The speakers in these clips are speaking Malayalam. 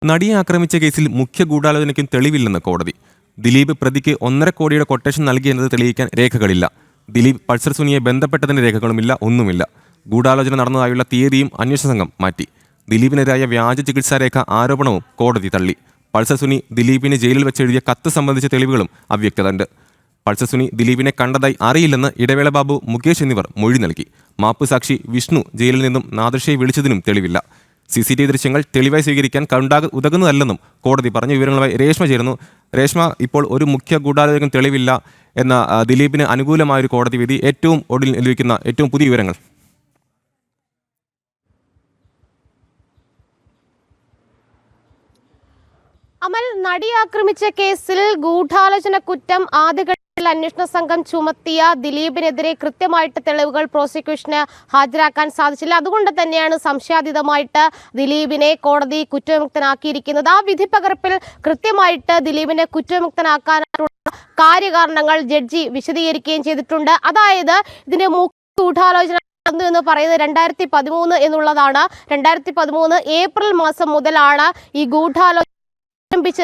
നടിയെ ആക്രമിച്ച കേസിൽ മുഖ്യ ഗൂഢാലോചനയ്ക്കും തെളിവില്ലെന്ന് കോടതി. ദിലീപ് പ്രതിക്ക് 1.5 കോടിയുടെ കൊട്ടേഷൻ നൽകിയെന്നത് തെളിയിക്കാൻ രേഖകളില്ല. ദിലീപ് പൾസർ സുനിയെ ബന്ധപ്പെട്ടതിന്റെ രേഖകളുമില്ല, ഒന്നുമില്ല. ഗൂഢാലോചന നടന്നതായുള്ള തീയതിയും അന്വേഷണ സംഘം മാറ്റി. ദിലീപിനെതിരായ വ്യാജ ചികിത്സാരേഖ ആരോപണവും കോടതി തള്ളി. പൾസർ സുനി ദിലീപിന് ജയിലിൽ വെച്ചെഴുതിയ കത്ത് സംബന്ധിച്ച തെളിവുകളും അവ്യക്തതയുണ്ട്. പൾസർ സുനി ദിലീപിനെ കണ്ടതായി അറിയില്ലെന്ന് ഇടവേള ബാബു, മുകേഷ് എന്നിവർ മൊഴി നൽകി. മാപ്പ് സാക്ഷി വിഷ്ണു ജയിലിൽ നിന്നും നാദൃഷയെ വിളിച്ചതിനും തെളിവില്ല. CCTV ദൃശ്യങ്ങൾ തെളിവായി സ്വീകരിക്കാൻ ഉതകുന്നതല്ലെന്നും കോടതി പറഞ്ഞു. വിവരങ്ങളുമായി രേഷ്മ ചേരുന്നു. രേഷ്മ, ഇപ്പോൾ ഒരു മുഖ്യ ഗൂഢാലോചന തെളിവില്ല എന്ന ദിലീപിന് അനുകൂലമായൊരു കോടതി വിധി, ഏറ്റവും ഒടുവിൽ ലഭിക്കുന്ന ഏറ്റവും പുതിയ വിവരങ്ങൾ. അമൽ, നടി ആക്രമിച്ച കേസിൽ ഗൂഢാലോചന കുറ്റം ആദ്യഘട്ടത്തിൽ അന്വേഷണ സംഘം ചുമത്തിയ ദിലീപിനെതിരെ കൃത്യമായിട്ട് തെളിവുകൾ പ്രോസിക്യൂഷന് ഹാജരാക്കാൻ സാധിച്ചില്ല. അതുകൊണ്ട് തന്നെയാണ് സംശയാതീതമായിട്ട് ദിലീപിനെ കോടതി കുറ്റവിമുക്തനാക്കിയിരിക്കുന്നത്. ആ വിധിപ്പകർപ്പിൽ കൃത്യമായിട്ട് ദിലീപിനെ കുറ്റവിമുക്തനാക്കാനുള്ള കാര്യകാരണങ്ങൾ ജഡ്ജി വിശദീകരിക്കുകയും ചെയ്തിട്ടുണ്ട്. അതായത് ഇതിന്റെ ഗൂഢാലോചന എന്ന് പറയുന്നത് 2013 എന്നുള്ളതാണ്. 2013 ഏപ്രിൽ മാസം മുതലാണ് ഈ ഗൂഢാലോചന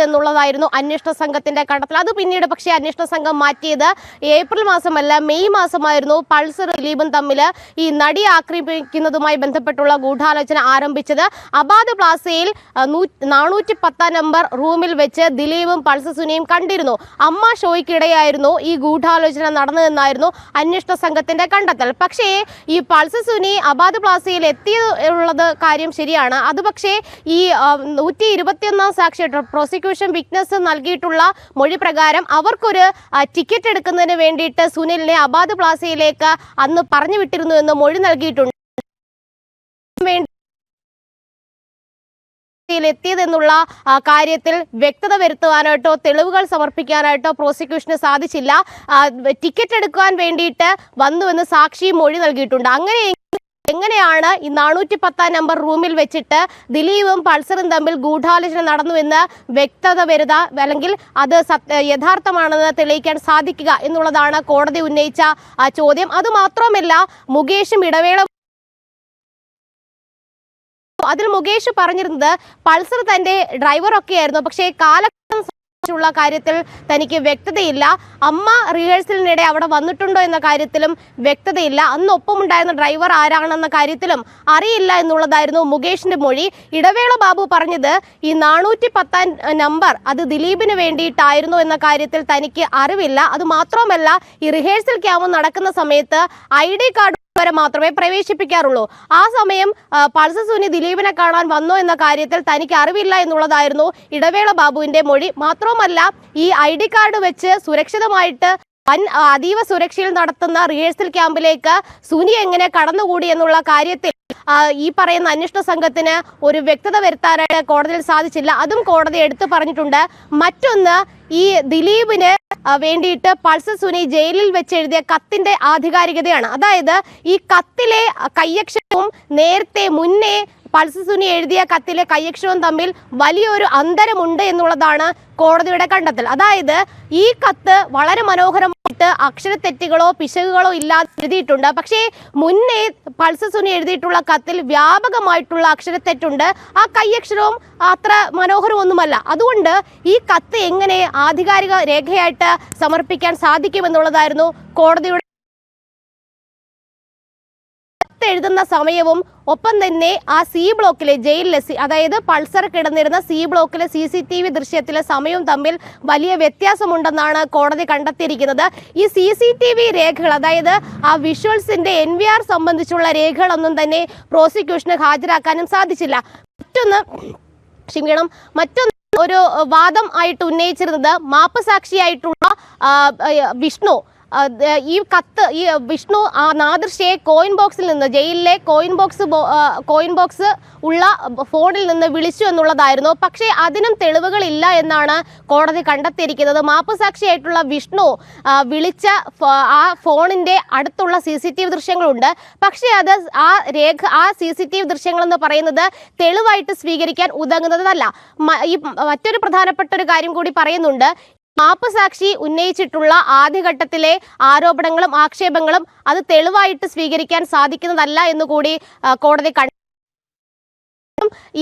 എന്നുള്ളതായിരുന്നു അന്വേഷണ സംഘത്തിന്റെ കണ്ടെത്തൽ. അത് പിന്നീട് പക്ഷേ അന്വേഷണ സംഘം മാറ്റിയത് ഏപ്രിൽ മാസമല്ല, മെയ് മാസമായിരുന്നു പൾസർ ദിലീപും തമ്മിൽ ഈ നടി ആക്രമിക്കുന്നതുമായി ബന്ധപ്പെട്ടുള്ള ഗൂഢാലോചന ആരംഭിച്ചത്. അബാദ് പ്ലാസയിൽ 410 നമ്പർ റൂമിൽ വെച്ച് ദിലീപും പൾസർ സുനിയും കണ്ടിരുന്നു. അമ്മ ഷോയ്ക്കിടെയായിരുന്നു ഈ ഗൂഢാലോചന നടന്നതെന്നായിരുന്നു അന്വേഷണ സംഘത്തിന്റെ കണ്ടെത്തൽ. പക്ഷേ ഈ പൾസർ സുനി അബാദ് പ്ലാസയിൽ എത്തിയുള്ളത് കാര്യം ശരിയാണ്. അത് പക്ഷേ ഈ 121 സാക്ഷിയായിട്ട് പ്രോസിക്യൂഷൻ വിറ്റ്നസ് നൽകിയിട്ടുള്ള മൊഴി പ്രകാരം അവർക്കൊരു ടിക്കറ്റ് എടുക്കുന്നതിന് വേണ്ടിയിട്ട് സുനിലിനെ അബാദ് പ്ലാസയിലേക്ക് അന്ന് പറഞ്ഞു വിട്ടിരുന്നു എന്ന് മൊഴി നൽകിയിട്ടുണ്ട്. എത്തിയതെന്നുള്ള കാര്യത്തിൽ വ്യക്തത വരുത്തുവാനായിട്ടോ തെളിവുകൾ സമർപ്പിക്കാനായിട്ടോ പ്രോസിക്യൂഷന് സാധിച്ചില്ല. ടിക്കറ്റ് എടുക്കാൻ വേണ്ടിയിട്ട് വന്നുവെന്ന് സാക്ഷി മൊഴി നൽകിയിട്ടുണ്ട്. എങ്ങനെയാണ് ഈ 410 നമ്പർ റൂമിൽ വെച്ചിട്ട് ദിലീപും പൾസറും തമ്മിൽ ഗൂഢാലോചന നടന്നുവെന്ന് വ്യക്തത വരുക, അല്ലെങ്കിൽ അത് യഥാർത്ഥമാണെന്ന് തെളിയിക്കാൻ സാധിക്കുക എന്നുള്ളതാണ് കോടതി ഉന്നയിച്ച ചോദ്യം. അതുമാത്രമല്ല, മുകേഷും അതിൽ മുകേഷ് പറഞ്ഞിരുന്നത് പൾസർ തന്റെ ഡ്രൈവറൊക്കെ ആയിരുന്നു, പക്ഷേ ുള്ള കാര്യത്തിൽ തനിക്ക് വ്യക്തതയില്ല. അമ്മ റിഹേഴ്സലിനിടെ അവിടെ വന്നിട്ടുണ്ടോ എന്ന കാര്യത്തിലും വ്യക്തതയില്ല. അന്ന് ഒപ്പമുണ്ടായിരുന്ന ഡ്രൈവർ ആരാണെന്ന കാര്യത്തിലും അറിയില്ല എന്നുള്ളതായിരുന്നു മുകേഷിന്റെ മൊഴി. ഇടവേള ബാബു പറഞ്ഞത് ഈ 410 നമ്പർ അത് ദിലീപിന് വേണ്ടിയിട്ടായിരുന്നു എന്ന കാര്യത്തിൽ തനിക്ക് അറിവില്ല. അത് മാത്രമല്ല, ഈ റിഹേഴ്സൽ ക്യാമ്പ് നടക്കുന്ന സമയത്ത് ID കാർഡ് വരെ മാത്രമേ പ്രവേശിപ്പിക്കാറുള്ളൂ. ആ സമയം പൾസർ സുനി ദിലീപിനെ കാണാൻ വന്നോ എന്ന കാര്യത്തിൽ തനിക്ക് അറിവില്ല എന്നുള്ളതായിരുന്നു ഇടവേള ബാബുവിന്റെ മൊഴി. മാത്രമല്ല, ഈ ID കാർഡ് വെച്ച് സുരക്ഷിതമായിട്ട് അതീവ സുരക്ഷയിൽ നടത്തുന്ന റിഹേഴ്സൽ ക്യാമ്പിലേക്ക് സുനി എങ്ങനെ കടന്നുകൂടി എന്നുള്ള കാര്യത്തിൽ ഈ പറയുന്ന അന്വേഷണ സംഘത്തിന് ഒരു വ്യക്തത വരുത്താനായിട്ട് കോടതിയിൽ സാധിച്ചില്ല. അതും കോടതി എടുത്തു പറഞ്ഞിട്ടുണ്ട്. മറ്റൊന്ന്, ഈ ദിലീപിന് വേണ്ടിയിട്ട് പൾസർ സുനി ജയിലിൽ വെച്ച് എഴുതിയ കത്തിന്റെ ആധികാരികതയാണ്. അതായത് ഈ കത്തിലെ കയ്യക്ഷരവും മുന്നേ പൾസർ സുനി എഴുതിയ കത്തിലെ കയ്യക്ഷരവും തമ്മിൽ വലിയൊരു അന്തരമുണ്ട് എന്നുള്ളതാണ് കോടതിയുടെ കണ്ടെത്തൽ. അതായത് ഈ കത്ത് വളരെ മനോഹരമായിട്ട് അക്ഷരത്തെറ്റുകളോ പിശകുകളോ ഇല്ലാതെ എഴുതിയിട്ടുണ്ട്. പക്ഷേ മുന്നേ പൾസർ സുനി എഴുതിയിട്ടുള്ള കത്തിൽ വ്യാപകമായിട്ടുള്ള അക്ഷരത്തെറ്റുണ്ട്. ആ കയ്യക്ഷരവും അത്ര മനോഹരമൊന്നുമല്ല. അതുകൊണ്ട് ഈ കത്ത് എങ്ങനെ ആധികാരിക രേഖയായിട്ട് സമർപ്പിക്കാൻ സാധിക്കുമെന്നുള്ളതായിരുന്നു കോടതിയുടെ എഴുതുന്ന സമയവും ഒപ്പം തന്നെ ആ C ബ്ലോക്കിലെ ജയിലിലെ അതായത് പൾസർ കിടന്നിരുന്ന C ബ്ലോക്കിലെ CCTV ദൃശ്യത്തിലെ സമയവും തമ്മിൽ വലിയ വ്യത്യാസമുണ്ടെന്നാണ് കോടതി കണ്ടെത്തിയിരിക്കുന്നത്. ഈ CCTV രേഖകൾ, അതായത് ആ വിഷ്വൽസിന്റെ NVR സംബന്ധിച്ചുള്ള രേഖകളൊന്നും തന്നെ പ്രോസിക്യൂഷന് ഹാജരാക്കാനും സാധിച്ചില്ല. മറ്റൊന്ന് ഒരു വാദം ആയിട്ട് ഉന്നയിച്ചിരുന്നത് മാപ്പ് സാക്ഷിയായിട്ടുള്ള വിഷ്ണു. ഈ കത്ത് ഈ വിഷ്ണു നാദൃഷയെ കോയിൻ ബോക്സിൽ നിന്ന്, ജയിലിലെ കോയിൻ ബോക്സ് ഉള്ള ഫോണിൽ നിന്ന് വിളിച്ചു എന്നുള്ളതായിരുന്നു. പക്ഷേ അതിനും തെളിവുകളില്ല എന്നാണ് കോടതി കണ്ടെത്തിയിരിക്കുന്നത്. മാപ്പുസാക്ഷിയായിട്ടുള്ള വിഷ്ണു വിളിച്ച ആ ഫോണിന്റെ അടുത്തുള്ള CCTV ദൃശ്യങ്ങളുണ്ട്. പക്ഷേ അത് ആ CCTV ദൃശ്യങ്ങൾ എന്ന് പറയുന്നത് തെളിവായിട്ട് സ്വീകരിക്കാൻ ഉതകുന്നതല്ല. മറ്റൊരു പ്രധാനപ്പെട്ട ഒരു കാര്യം കൂടി പറയുന്നുണ്ട്. മാപ്പ് സാക്ഷി ഉന്നയിച്ചിട്ടുള്ള ആദ്യഘട്ടത്തിലെ ആരോപണങ്ങളും ആക്ഷേപങ്ങളും അത് തെളിവായിട്ട് സ്വീകരിക്കാൻ സാധിക്കുന്നതല്ല എന്നുകൂടി കോടതി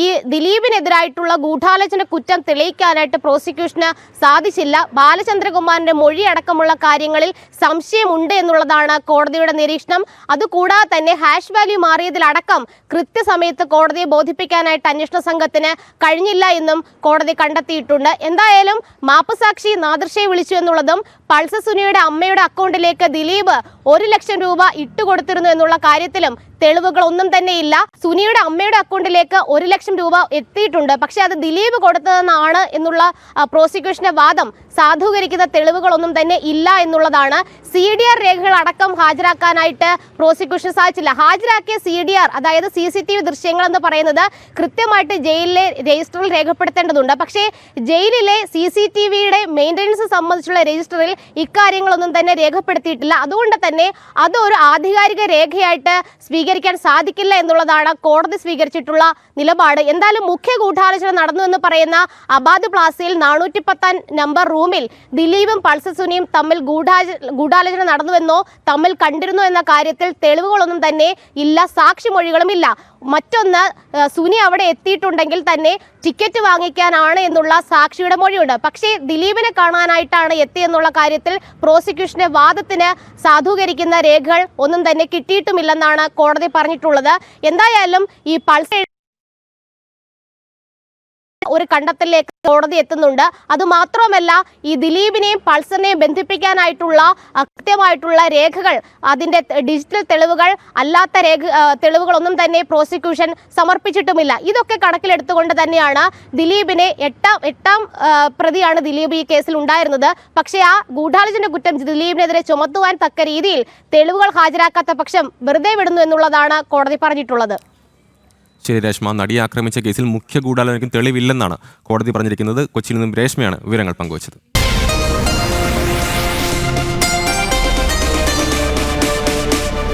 ഈ ദിലീപിനെതിരായിട്ടുള്ള ഗൂഢാലോചന കുറ്റം തെളിയിക്കാനായിട്ട് പ്രോസിക്യൂഷന് സാധിച്ചില്ല. ബാലചന്ദ്രകുമാറിന്റെ മൊഴി അടക്കമുള്ള കാര്യങ്ങളിൽ സംശയമുണ്ട് എന്നുള്ളതാണ് കോടതിയുടെ നിരീക്ഷണം. അതുകൂടാതെ തന്നെ ഹാഷ് വാല്യൂ മാറിയതിലടക്കം കൃത്യസമയത്ത് കോടതിയെ ബോധിപ്പിക്കാനായിട്ട് അന്വേഷണ സംഘത്തിന് കഴിഞ്ഞില്ല എന്നും കോടതി കണ്ടെത്തിയിട്ടുണ്ട്. എന്തായാലും മാപ്പുസാക്ഷി നാദൃശയെ വിളിച്ചു എന്നുള്ളതും പൾസർ സുനിയുടെ അമ്മയുടെ അക്കൗണ്ടിലേക്ക് ദിലീപ് 1 ലക്ഷം രൂപ ഇട്ടുകൊടുത്തിരുന്നു എന്നുള്ള കാര്യത്തിലും തെളിവുകളൊന്നും തന്നെ ഇല്ല. സുനിയുടെ അമ്മയുടെ അക്കൗണ്ടിലേക്ക് 1 ലക്ഷം രൂപ എത്തിയിട്ടുണ്ട്, പക്ഷെ അത് ദിലീപ് കൊടുത്തതെന്നാണ് എന്നുള്ള പ്രോസിക്യൂഷന്റെ വാദം സാധൂകരിക്കുന്ന തെളിവുകളൊന്നും തന്നെ ഇല്ല എന്നുള്ളതാണ്. CDR രേഖകൾ അടക്കം ഹാജരാക്കാനായിട്ട് പ്രോസിക്യൂഷൻ സാധിച്ചില്ല. ഹാജരാക്കിയ CDR, അതായത് CCTV ദൃശ്യങ്ങൾ എന്ന് പറയുന്നത് കൃത്യമായിട്ട് ജയിലിലെ രജിസ്റ്ററിൽ രേഖപ്പെടുത്തേണ്ടതുണ്ട്. പക്ഷേ ജയിലിലെ CCTVയുടെ മെയിൻ്റനൻസ് സംബന്ധിച്ചുള്ള രജിസ്റ്ററിൽ ഇക്കാര്യങ്ങളൊന്നും തന്നെ രേഖപ്പെടുത്തിയിട്ടില്ല. അതുകൊണ്ട് തന്നെ അതൊരു ആധികാരിക രേഖയായിട്ട് സ്വീകരിക്കാൻ സാധിക്കില്ല എന്നുള്ളതാണ് കോടതി സ്വീകരിച്ചിട്ടുള്ള നിലപാട്. എന്തായാലും മുഖ്യ ഗൂഢാലോചന നടന്നു എന്ന് പറയുന്ന അബാദ് പ്ലാസയിൽ 410 നമ്പർ റൂമിൽ ദിലീപും പൾസർ സുനിയും തമ്മിൽ ഗൂഢാലോചന നടന്നുവെന്നോ തമ്മിൽ കണ്ടിരുന്നോ എന്ന കാര്യത്തിൽ തെളിവുകളൊന്നും തന്നെ ഇല്ല, സാക്ഷിമൊഴികളും ഇല്ല. മറ്റൊന്ന്, സുനി അവിടെ എത്തിയിട്ടുണ്ടെങ്കിൽ തന്നെ ടിക്കറ്റ് വാങ്ങിക്കാനാണ് എന്നുള്ള സാക്ഷിയുടെ മൊഴിയുണ്ട്. പക്ഷേ ദിലീപിനെ കാണാനായിട്ടാണ് എത്തിയെന്നുള്ള കാര്യത്തിൽ പ്രോസിക്യൂഷന്റെ വാദത്തിന് സാധൂകരിക്കുന്ന രേഖകൾ ഒന്നും തന്നെ കിട്ടിയിട്ടുമില്ലെന്നാണ് കോടതി പറഞ്ഞിട്ടുള്ളത്. എന്തായാലും ഈ പൾസർ ഒരു കണ്ടെത്തലിലേക്ക് കോടതി എത്തുന്നുണ്ട്. അതുമാത്രമല്ല, ഈ ദിലീപിനെയും പൾസറിനെയും ബന്ധിപ്പിക്കാനായിട്ടുള്ള കൃത്യമായിട്ടുള്ള രേഖകൾ, അതിന്റെ ഡിജിറ്റൽ തെളിവുകൾ അല്ലാത്ത തെളിവുകളൊന്നും തന്നെ പ്രോസിക്യൂഷൻ സമർപ്പിച്ചിട്ടുമില്ല. ഇതൊക്കെ കണക്കിലെടുത്തുകൊണ്ട് തന്നെയാണ് ദിലീപിനെ എട്ടാം പ്രതിയാണ് ദിലീപ് ഈ കേസിൽ ഉണ്ടായിരുന്നത്. പക്ഷേ ആ ഗൂഢാലോചന കുറ്റം ദിലീപിനെതിരെ ചുമത്തുവാൻ തക്ക രീതിയിൽ തെളിവുകൾ ഹാജരാക്കാത്ത പക്ഷം വെറുതെ വിടുന്നു എന്നുള്ളതാണ് കോടതി പറഞ്ഞിട്ടുള്ളത്. ശരി രേഷ്മ, നടിയെ ആക്രമിച്ച കേസിൽ മുഖ്യ ഗൂഢാലോചനയ്ക്കും തെളിവില്ലെന്നാണ് കോടതി പറഞ്ഞിരിക്കുന്നത്. കൊച്ചിയിൽ നിന്നും രേഷ്മയാണ് വിവരങ്ങൾ പങ്കുവച്ചത്.